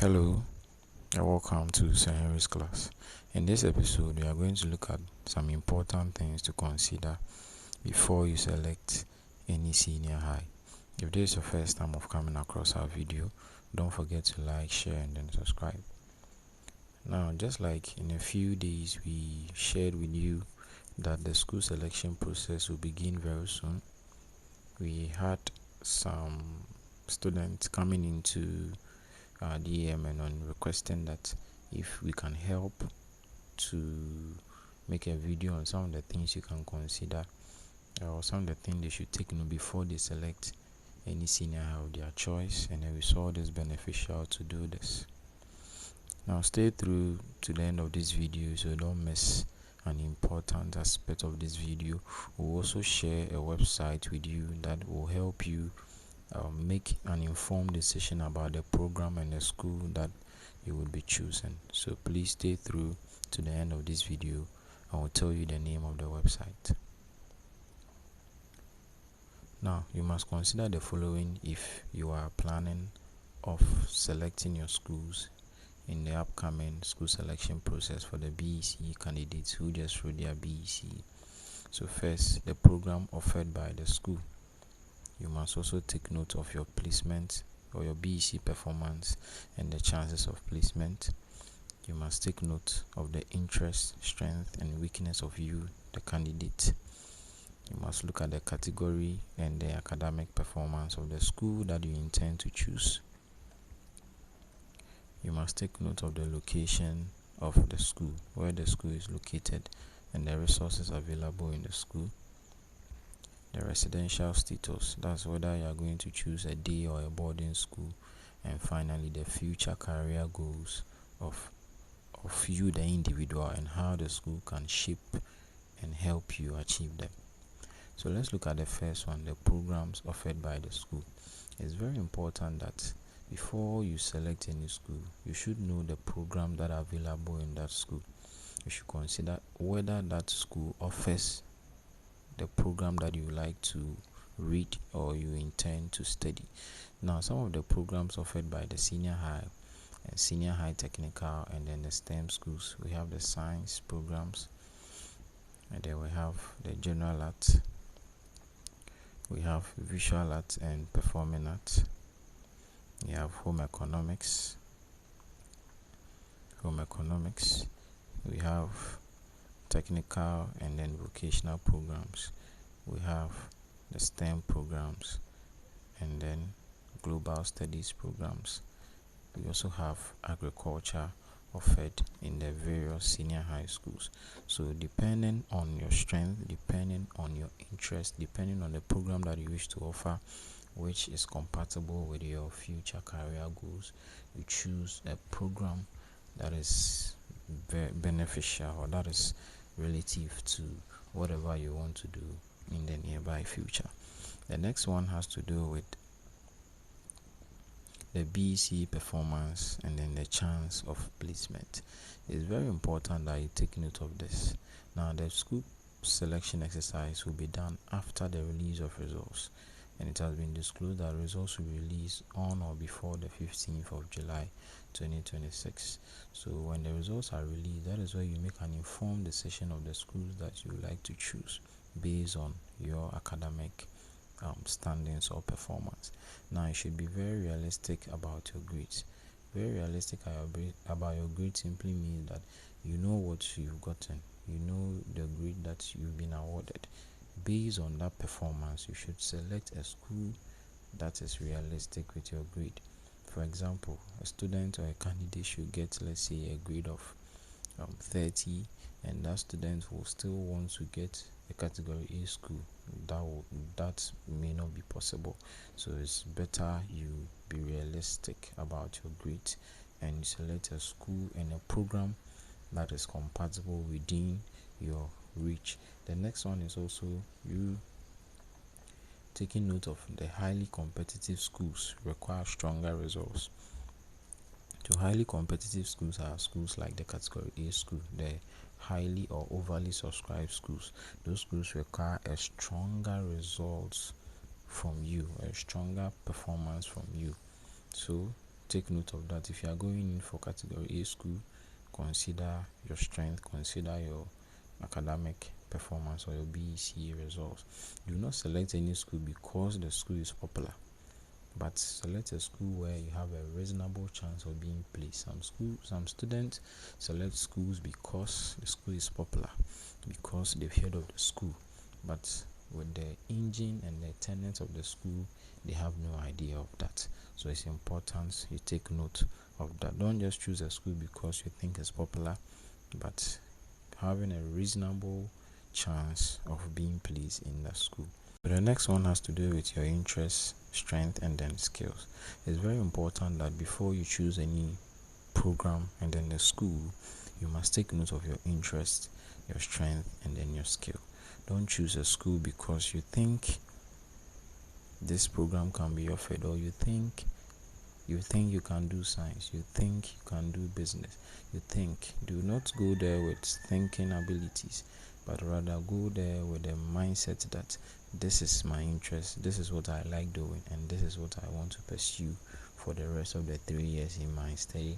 Hello and welcome to St. Henry's class. In this episode, we are going to look at some important things to consider before you select any senior high. If this is your first time of coming across our video, don't forget to like, share, and then subscribe. Now, just like in a few days, we shared with you that the school selection process will begin very soon. We had some students coming into DM and on requesting that if we can help to make a video on some of the things you can consider or some of the things they should take note before they select any senior high of their choice, and then we saw this beneficial to do this. Now stay through to the end of this video so don't miss an important aspect of this video. We'll also share a website with you that will help you make an informed decision about the program and the school that you will be choosing. So please stay through to the end of this video. I will tell you the name of the website. Now you must consider the following if you are planning of selecting your schools in the upcoming school selection process for the BECE candidates who just wrote their BECE. So first, the program offered by the school. You must also take note of your placement or your BECE performance and the chances of placement. You must take note of the interest, strength, and weakness of you, the candidate. You must look at the category and the academic performance of the school that you intend to choose. You must take note of the location of the school, where the school is located, and the resources available in the school. The residential status, that's whether you are going to choose a day or a boarding school. And finally, the future career goals of you, the individual, and how the school can shape and help you achieve them. So let's look at the first one, the programs offered by the school. It's very important that before you select any school, you should know the program that are available in that school. You should consider whether that school offers the program that you like to read or you intend to study. Now, some of the programs offered by the senior high and senior high technical and then the STEM schools, we have the science programs, and then we have the general arts, we have visual arts and performing arts, we have home economics, we have technical and then vocational programs, we have the STEM programs, and then global studies programs. We also have agriculture offered in the various senior high schools. So depending on your strength, depending on your interest, depending on the program that you wish to offer, which is compatible with your future career goals, you choose a program that is very beneficial or that is relative to whatever you want to do in the nearby future. The next one has to do with the BECE performance and then the chance of placement. It's very important that you take note of this. Now, the school selection exercise will be done after the release of results, and it has been disclosed that results will be released on or before the 15th of July 2026. So when the results are released, that is where you make an informed decision of the schools that you would like to choose based on your academic standings or performance. Now, you should be very realistic about your grades. Very realistic about your grades simply means that you know what you've gotten, you know the grade that you've been awarded. Based on that performance, you should select a school that is realistic with your grade. For example, a student or a candidate should get, let's say, a grade of 30, and that student will still want to get a category A school. That may not be possible. So it's better you be realistic about your grades and you select a school and a program that is compatible within your reach. The next one is also you taking note of the highly competitive schools require stronger results. So highly competitive schools are schools like the category A school, the highly or overly subscribed schools. Those schools require a stronger results from you, a stronger performance from you. So take note of that. If you are going in for category A school, consider your strength, consider your academic performance or your BECE results. Do not select any school because the school is popular, but select a school where you have a reasonable chance of being placed. Some students select schools because the school is popular, because they've heard of the school, but with the engine and the tenets of the school, they have no idea of that. So it's important you take note of that. Don't just choose a school because you think it's popular, but having a reasonable chance of being placed in that school. The next one has to do with your interests, strength, and then skills. It's very important that before you choose any program and then the school, you must take note of your interest, your strength, and then your skill. Don't choose a school because you think this program can be offered, or you think you can do science, you think you can do business, do not go there with thinking abilities, but rather go there with the mindset that this is my interest, this is what I like doing, and this is what I want to pursue for the rest of the 3 years in my stay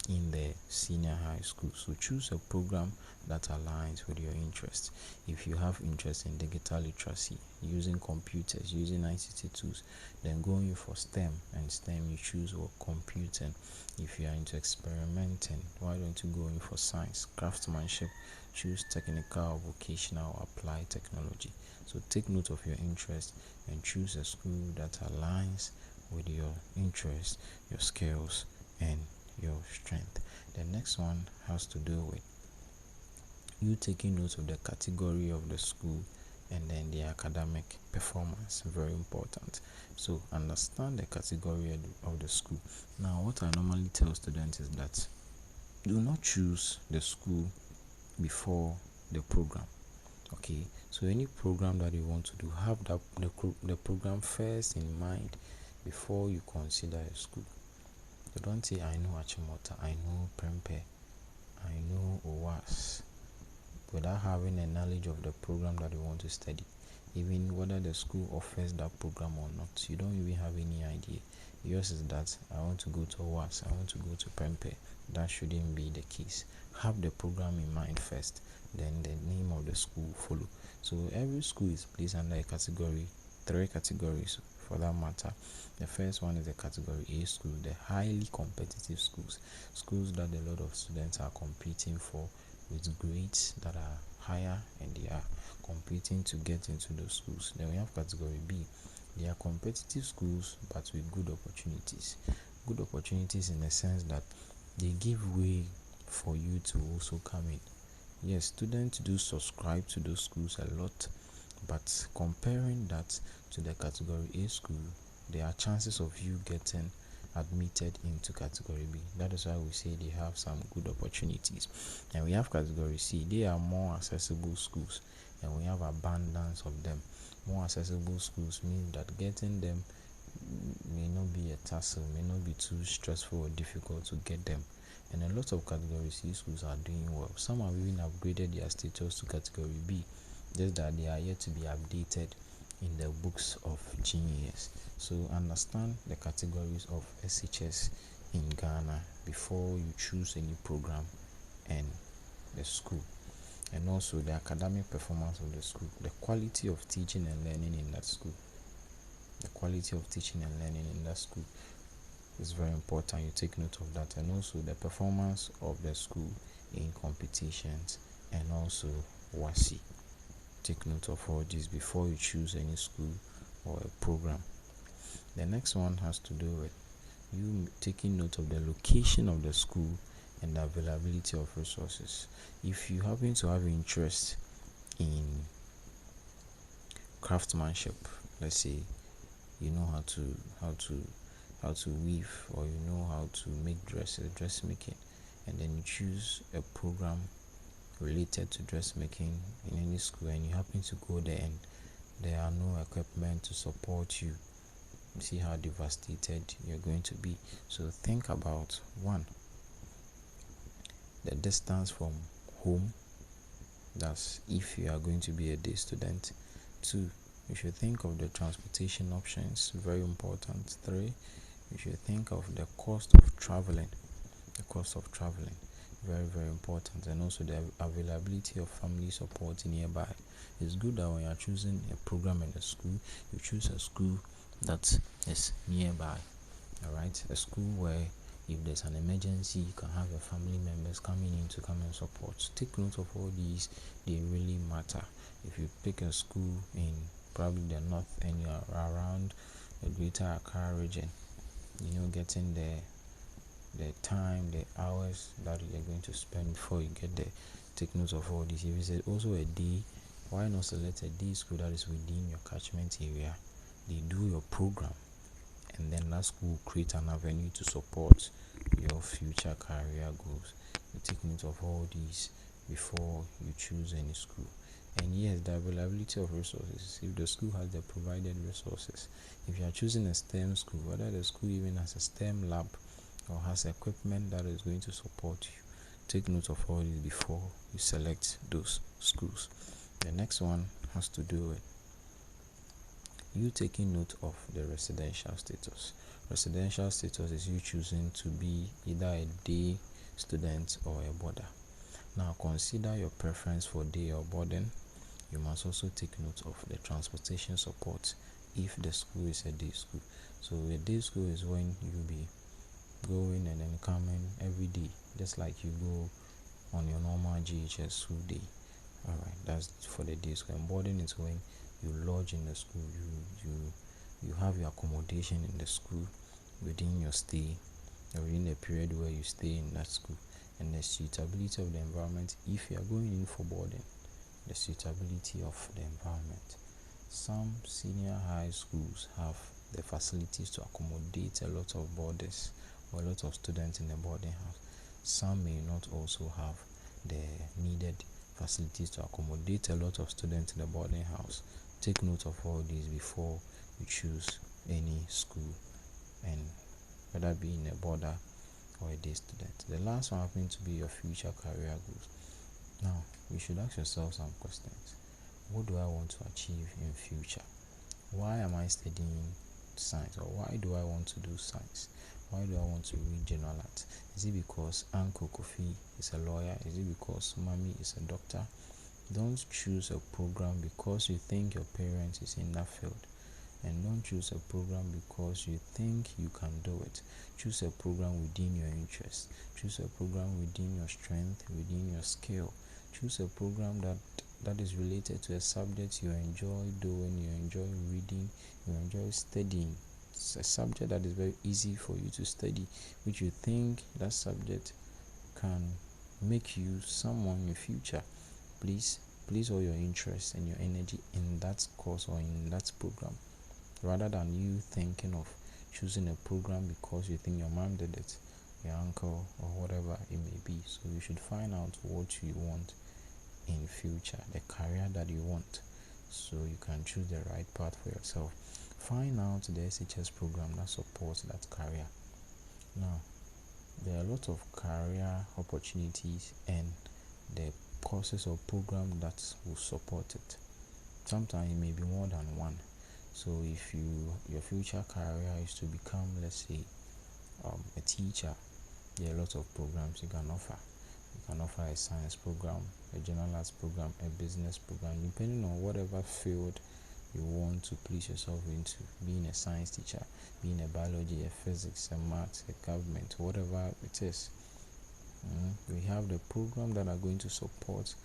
in the senior high school. So choose a program that aligns with your interest. If you have interest in digital literacy, using computers, using ICT tools, then going for STEM, and STEM you choose or computing. If you are into experimenting, why don't you go in for science, craftsmanship, choose technical, vocational, or applied technology. So take note of your interest and choose a school that aligns with your interest, your skills, and your strength. The next one has to do with you taking note of the category of the school and then the academic performance. Very important. So understand the category of the school. Now, what I normally tell students is that do not choose the school before the program. Okay, so any program that you want to do, have the program first in mind before you consider a school. So don't say I know Achimota, I know Prempe, I know OWAS, without having a knowledge of the program that you want to study. Even whether the school offers that program or not, you don't even have any idea. Yours is that I want to go to OWAS, I want to go to Prempe. That shouldn't be the case. Have the program in mind first, then the name of the school follow. So every school is placed under a category, 3 categories for that matter. The first one is the category A school, the highly competitive schools that a lot of students are competing for with grades that are higher, and they are competing to get into those schools. Then we have category B. They are competitive schools but with good opportunities. Good opportunities in the sense that they give way for you to also come in. Yes, students do subscribe to those schools a lot, but comparing that to the category A school, there are chances of you getting admitted into category B. That is why we say they have some good opportunities. And we have category C. They are more accessible schools, and we have abundance of them. More accessible schools mean that getting them may not be a tussle, may not be too stressful or difficult to get them. And a lot of category C schools are doing well. Some have even upgraded their status to category B, just that they are yet to be updated in the books of GES. So understand the categories of SHS in Ghana before you choose any program and the school. And also the academic performance of the school, the quality of teaching and learning in that school. The quality of teaching and learning in that school is very important. You take note of that. And also the performance of the school in competitions, and also WASI. Take note of all this before you choose any school or a program. The next one has to do with you taking note of the location of the school and the availability of resources. If you happen to have interest in craftsmanship, let's say you know how to weave, or you know how to make dresses, dressmaking, and then you choose a program related to dressmaking in any school, and you happen to go there and there are no equipment to support you, see how devastated you're going to be. So think about, one, the distance from home, that's if you are going to be a day student. 2, you should think of the transportation options, very important. 3, You should think of the cost of traveling. The cost of traveling, very very important, and also the availability of family support nearby. It's good that when you're choosing a program in a school, you choose a school that is nearby. All right, a school where if there's an emergency, you can have your family members coming in to come and support. Take note of all these; they really matter. If you pick a school in probably the north and you're around the greater Accra region, getting there, the time, the hours that you're going to spend before you get there. Take note of all this. If it's also a day, why not select a day school that is within your catchment area? They do your program, and then that school will create an avenue to support your future career goals. You take note of all these before you choose any school. And yes, the availability of resources. If the school has the provided resources, if you are choosing a STEM school, whether the school even has a STEM lab or has equipment that is going to support you, take note of all this before you select those schools. The next one has to do with you taking note of the residential status. Residential status is you choosing to be either a day student or a boarder. Now consider your preference for day or boarding. You must also take note of the transportation support if the school is a day school. So a day school is when you be going and then coming every day, just like you go on your normal GHS school day. Alright, that's for the day school. And boarding is when you lodge in the school, you have your accommodation in the school within your stay, or within the period where you stay in that school. And the suitability of the environment, if you are going in for boarding, the suitability of the environment. Some senior high schools have the facilities to accommodate a lot of boarders or a lot of students in the boarding house. Some may not also have the needed facilities to accommodate a lot of students in the boarding house. Take note of all these before you choose any school, and whether be in a boarder or a day student. The last one happens to be your future career goals. Now, you should ask yourself some questions. What do I want to achieve in future? Why am I studying science, or why do I want to do science? Why do I want to read general arts? Is it because Uncle Kofi is a lawyer? Is it because Mommy is a doctor? Don't choose a program because you think your parent is in that field. And don't choose a program because you think you can do it. Choose a program within your interest. Choose a program within your strength, within your skill. Choose a program that is related to a subject you enjoy doing, you enjoy reading, you enjoy studying. It's a subject that is very easy for you to study, which you think that subject can make you someone in the future. Please place all your interest and your energy in that course or in that program, rather than you thinking of choosing a program because you think your mom did it, your uncle, or whatever it may be. So you should find out what you want in future, the career that you want, so you can choose the right path for yourself. Find out the SHS program that supports that career. Now, there are a lot of career opportunities and the courses or program that will support it. Sometimes it may be more than one. So if your future career is to become, let's say, a teacher, there are a lot of programs you can offer. You can offer a science program, a general arts program, a business program, depending on whatever field you want to place yourself into. Being a science teacher, being a biology, a physics, a maths, a government, whatever it is. We have the program that are going to support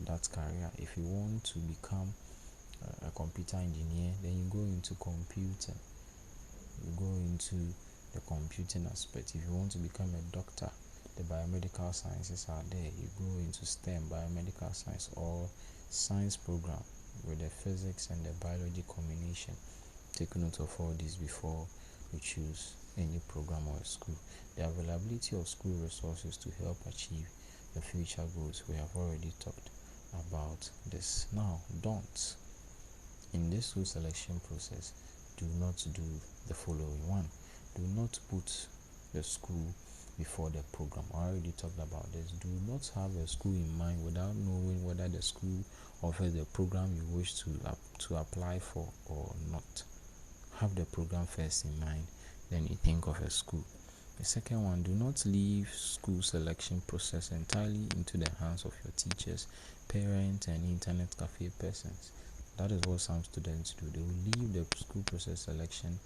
that career. If you want to become a computer engineer, then you go into computer, you go into the computing aspect. If you want to become a doctor, the biomedical sciences are there. You go into STEM, biomedical science, or science program with the physics and the biology combination. Take note of all this before you choose any program or school. The availability of school resources to help achieve your future goals. We have already talked about this. Now, don't. In this school selection process, do not do the following one. Do not put the school before the program. I already talked about this. Do not have a school in mind without knowing whether the school offers the program you wish to apply for or not. Have the program first in mind then you think of a school. The second one, do not leave school selection process entirely into the hands of your teachers, parents, and internet cafe persons. That is what some students do. They will leave the school process selection,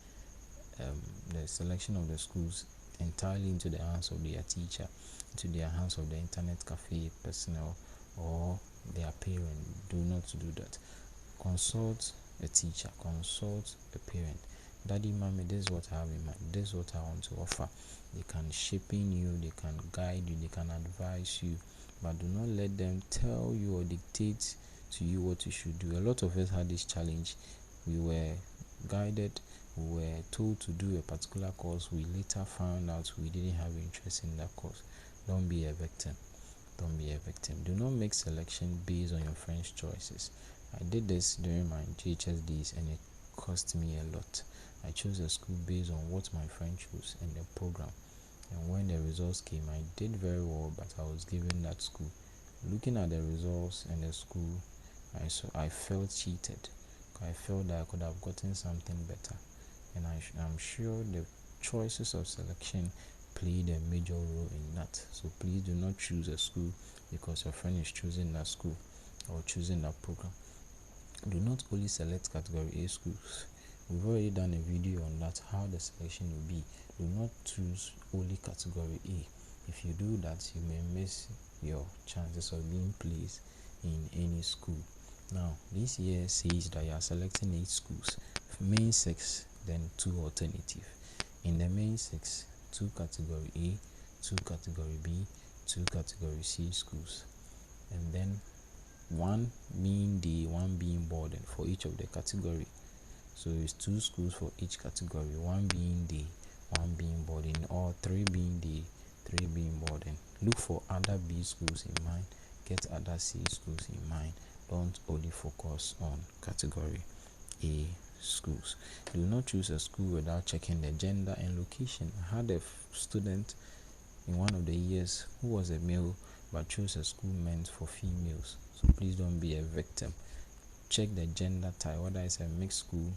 the selection of the schools entirely into the hands of their teacher, into their hands of the internet cafe personnel or their parent. Do not do that. Consult a teacher, consult a parent. Daddy, mommy, this is what I have in mind, this is what I want to offer. They can shape in you, they can guide you, they can advise you, but do not let them tell you or dictate to you what you should do. A lot of us had this challenge. We were guided, we were told to do a particular course. We later found out we didn't have interest in that course. Don't be a victim. Don't be a victim. Do not make selection based on your friend's choices. I did this during my JHS days and it cost me a lot. I chose a school based on what my friend chose and the program. And when the results came, I did very well, but I was given that school. Looking at the results and the school, I felt cheated. I felt that I could have gotten something better. And I'm sure the choices of selection played a major role in that. So please do not choose a school because your friend is choosing that school or choosing that program. Do not only select category A schools. We've already done a video on that, how the selection will be. Do not choose only category A. If you do that, you may miss your chances of being placed in any school. Now, this year says that you are selecting 8 schools, main 6, then 2 alternative. In the main 6, 2 category A, 2 category B, 2 category C schools, and then 1 being day, 1 being boarding for each of the category. So it's 2 schools for each category, 1 being day, 1 being boarding, or 3 being day, 3 being boarding. Look for other B schools in mind, get other C schools in mind. Don't only focus on category A schools. Do not choose a school without checking the gender and location. I had a student in one of the years who was a male but chose a school meant for females. So please don't be a victim. Check the gender type, whether it's a mixed school,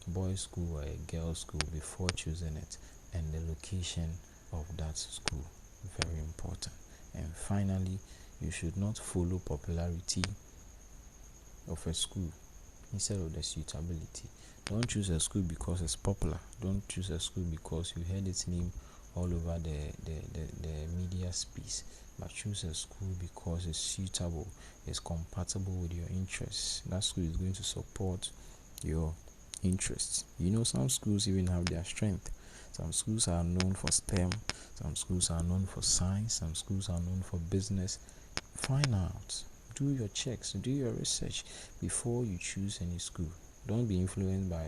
boys school, or a girls school before choosing it, and the location of that school. Very important. And finally, you should not follow popularity of a school instead of the suitability. Don't choose a school because it's popular. Don't choose a school because you heard its name all over the media space, but choose a school because it's suitable, it's compatible with your interests. That school is going to support your interests. You know, some schools even have their strength. Some schools are known for STEM, some schools are known for science, some schools are known for business. Find out, do your checks, do your research before you choose any school. Don't be influenced by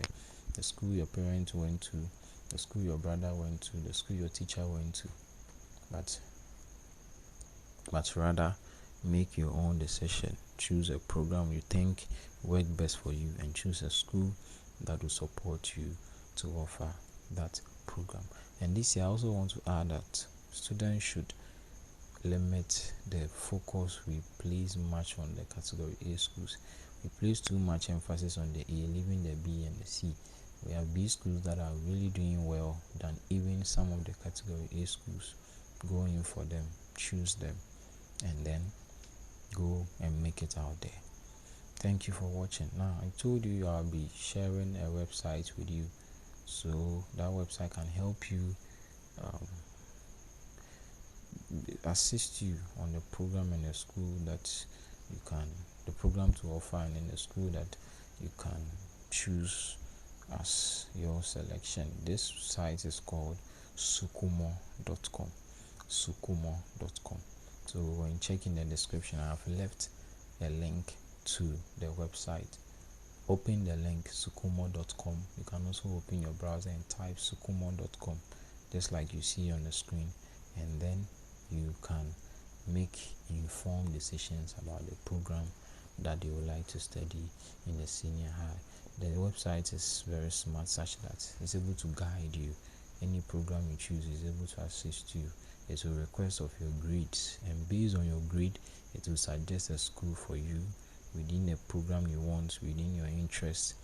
the school your parents went to, the school your brother went to, the school your teacher went to, but rather make your own decision. Choose a program you think work best for you and choose a school that will support you to offer that program. And this year I also want to add that students should limit the focus we place much on the category A schools. We place too much emphasis on the A, leaving the B and the C. We have B schools that are really doing well than even some of the category A schools. Go in for them, choose them, and then go and make it out there. Thank you for watching. Now, I told you I'll be sharing a website with you, so that website can help you assist you on the program in the school that you can, the program to offer, and in the school that you can choose as your selection. This site is called sukumo.com. sukumo.com. So when checking the description, I have left a link to the website. Open the link sukumo.com. You can also open your browser and type sukumo.com, just like you see on the screen, and then you can make informed decisions about the program that you would like to study in the senior high. The website is very smart, such that it's able to guide you. Any program you choose is able to assist you. It will request of your grades, and based on your grade, it will suggest a school for you within the program you want, within your interests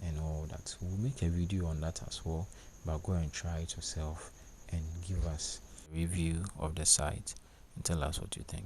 and all that. We'll make a video on that as well, but go and try it yourself and give us a review of the site and tell us what you think.